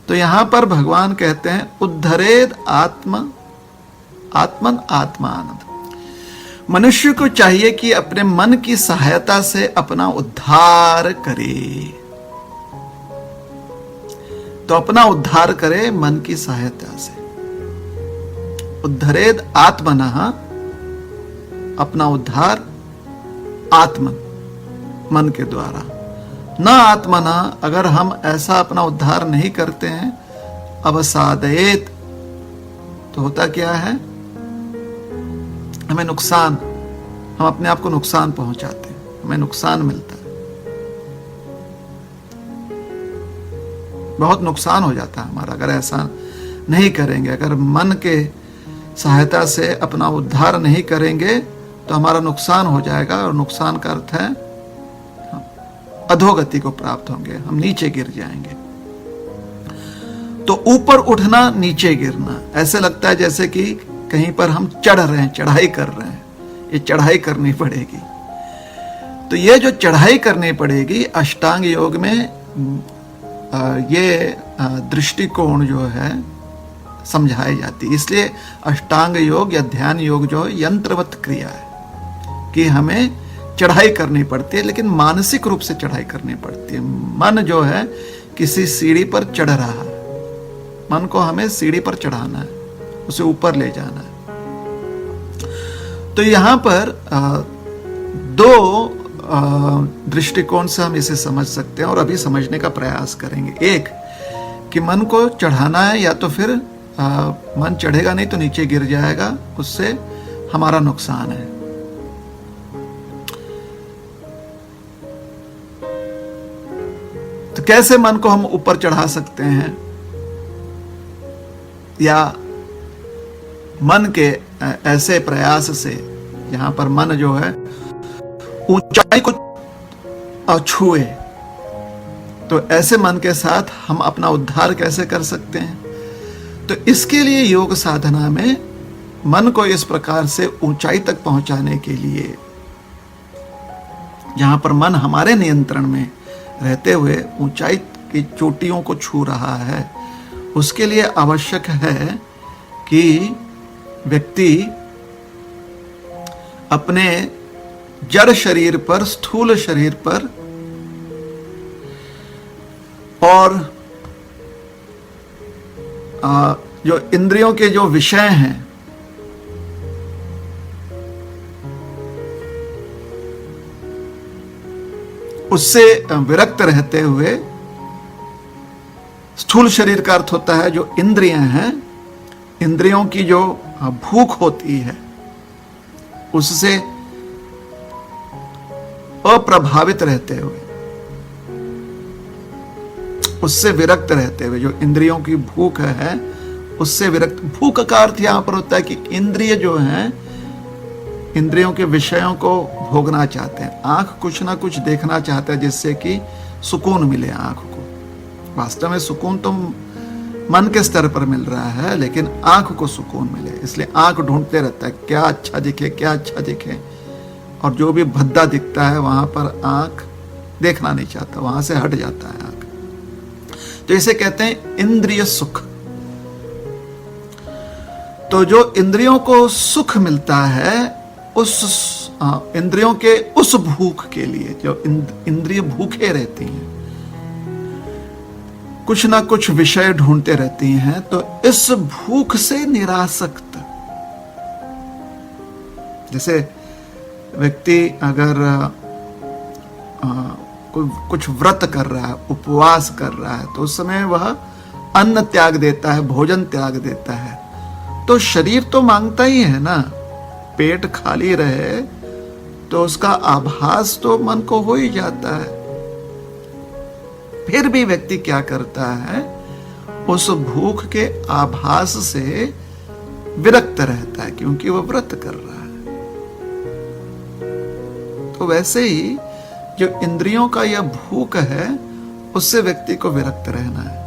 तो यहां पर भगवान कहते हैं उद्धरेद आत्मन आत्मानंद। मनुष्य को चाहिए कि अपने मन की सहायता से अपना उद्धार करे। तो अपना उद्धार करे मन की सहायता से। उद्धरेद आत्मनः, अपना उद्धार आत्मन, मन के द्वारा। न आत्मना, अगर हम ऐसा अपना उद्धार नहीं करते हैं, अवसादयेत, तो होता क्या है, हमें नुकसान, हम अपने आप को नुकसान पहुंचाते हैं, हमें नुकसान मिलता है, बहुत नुकसान हो जाता है हमारा अगर ऐसा नहीं करेंगे। अगर मन के सहायता से अपना उद्धार नहीं करेंगे तो हमारा नुकसान हो जाएगा, और नुकसान का अर्थ है अधोगति को प्राप्त होंगे, हम नीचे गिर जाएंगे। तो ऊपर उठना, नीचे गिरना, ऐसे लगता है जैसे कि कहीं पर हम चढ़ रहे हैं, चढ़ाई कर रहे हैं, ये चढ़ाई करनी पड़ेगी। तो ये जो चढ़ाई करनी पड़ेगी, अष्टांग योग में ये दृष्टिकोण जो है समझाई जाती है। इसलिए अष्टांग योग या ध्यान योग जो है यंत्रवत क्रिया है कि हमें चढ़ाई करनी पड़ती है, लेकिन मानसिक रूप से चढ़ाई करनी पड़ती है। मन जो है किसी सीढ़ी पर चढ़ रहा है, मन को हमें सीढ़ी पर चढ़ाना है, उसे ऊपर ले जाना है। तो यहां पर दो दृष्टिकोण से हम इसे समझ सकते हैं और अभी समझने का प्रयास करेंगे। एक कि मन को चढ़ाना है, या तो फिर मन चढ़ेगा नहीं तो नीचे गिर जाएगा, उससे हमारा नुकसान है। तो कैसे मन को हम ऊपर चढ़ा सकते हैं, या मन के ऐसे प्रयास से जहां पर मन जो है ऊंचाई को छुए, तो ऐसे मन के साथ हम अपना उद्धार कैसे कर सकते हैं। तो इसके लिए योग साधना में मन को इस प्रकार से ऊंचाई तक पहुंचाने के लिए, जहां पर मन हमारे नियंत्रण में रहते हुए ऊंचाई की चोटियों को छू रहा है, उसके लिए आवश्यक है कि व्यक्ति अपने जड़ शरीर पर, स्थूल शरीर पर और जो इंद्रियों के जो विषय हैं, उससे विरक्त रहते हुए, स्थूल शरीर का अर्थ होता है जो इंद्रियां हैं, इंद्रियों की जो भूख होती है उससे अप्रभावित रहते हुए, उससे विरक्त रहते हुए, जो इंद्रियों की भूख है उससे विरक्त। भूख का अर्थ यहां पर होता है कि इंद्रिय जो हैं, इंद्रियों के विषयों को भोगना चाहते हैं। आंख कुछ ना कुछ देखना चाहता है जिससे कि सुकून मिले आंख को। वास्तव में सुकून तो मन के स्तर पर मिल रहा है, लेकिन आंख को सुकून मिले, इसलिए आंख ढूंढते रहता है क्या अच्छा दिखे, क्या अच्छा दिखे, और जो भी भद्दा दिखता है वहां पर आंख देखना नहीं चाहता, वहां से हट जाता है आंख। तो इसे कहते हैं इंद्रिय सुख। तो जो इंद्रियों को सुख मिलता है, उस इंद्रियों के उस भूख के लिए, जो इंद्रिय भूखे रहती हैं, कुछ ना कुछ विषय ढूंढते रहती हैं, तो इस भूख से निरासक्त, जैसे व्यक्ति अगर कुछ व्रत कर रहा है, उपवास कर रहा है, तो उस समय वह अन्न त्याग देता है, भोजन त्याग देता है, तो शरीर तो मांगता ही है ना, पेट खाली रहे तो उसका आभास तो मन को हो ही जाता है। फिर भी व्यक्ति क्या करता है, उस भूख के आभास से विरक्त रहता है, क्योंकि वह व्रत कर रहा है। तो वैसे ही जो इंद्रियों का यह भूख है, उससे व्यक्ति को विरक्त रहना है।